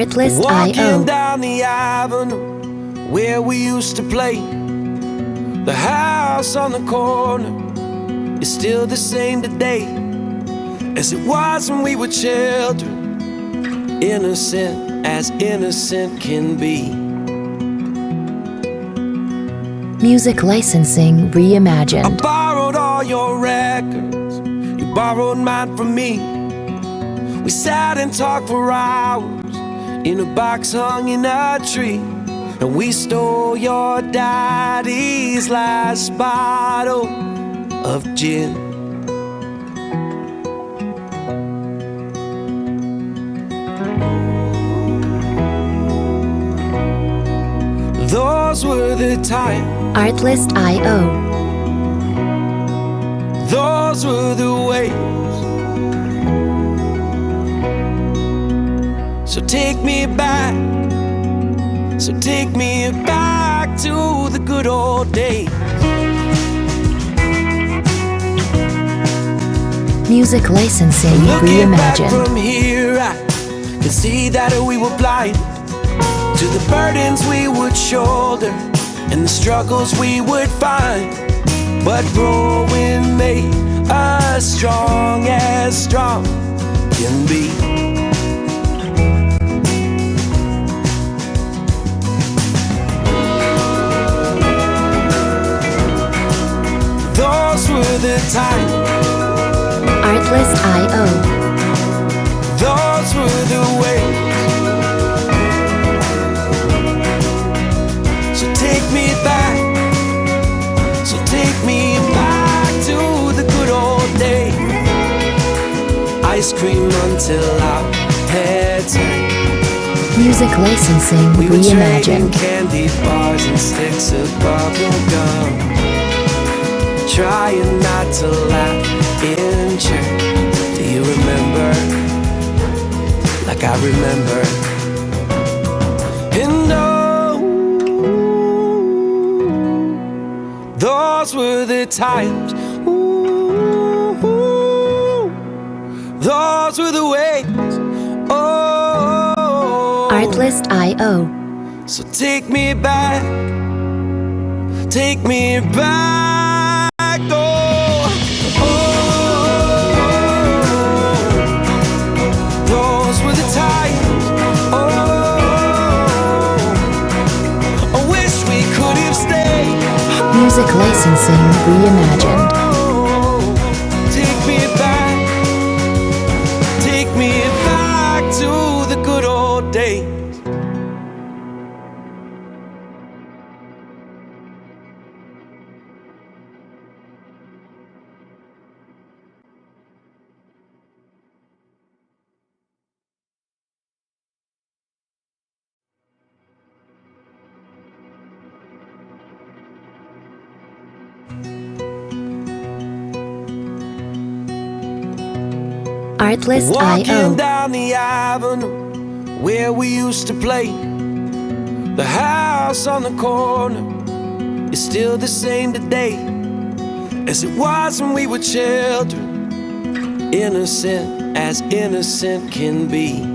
Walking down the avenue where we used to play. The house on the corner is still the same today as it was when we were children, innocent as innocent can be. Music licensing reimagined. I borrowed all your records, you borrowed mine from me. We sat and talked for hours in a box hung in a tree, and we stole your daddy's last bottle of gin. Those were the times. Artlist.io. Those were the ways. So take me back, so take me back to the good old days. Music licensing Looking back reimagined. from here, I can see that we were blind to the burdens we would shoulder and the struggles we would find. But growing made us strong as strong can be. Those were the times. Artlist.io. Those were the ways. So take me back, so take me back to the good old days. Ice cream until our heads hurt. Music licensing We were trading reimagined. candy bars and sticks of bubble gum, trying not to laugh in church. Do you remember? Like I remember. And oh, those were the times. Ooh, those were the ways. Oh, Artlist.io. so take me back, take me back. Oh, oh, those were the times. Oh, I wish we could have stayed. Music licensing reimagined. Oh, take me back to the good old days. Walking Artlist.io. down the avenue where we used to play. The house on the corner is still the same today as it was when we were children, innocent as innocent can be.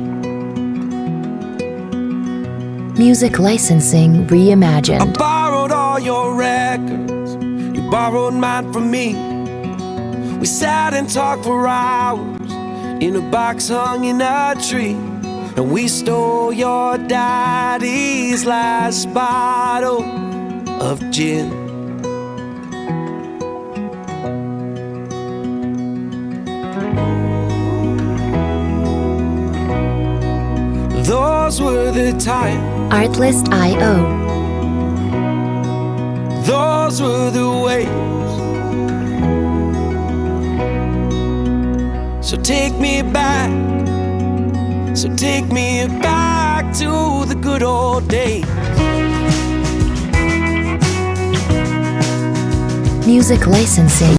Music licensing I reimagined. borrowed all your records, you borrowed mine from me. We sat and talked for hours in a box hung in a tree, and we stole your daddy's last bottle of gin. Those were the times. Artlist.io. Those were the ways. So take me back, so take me back to the good old days. Music licensing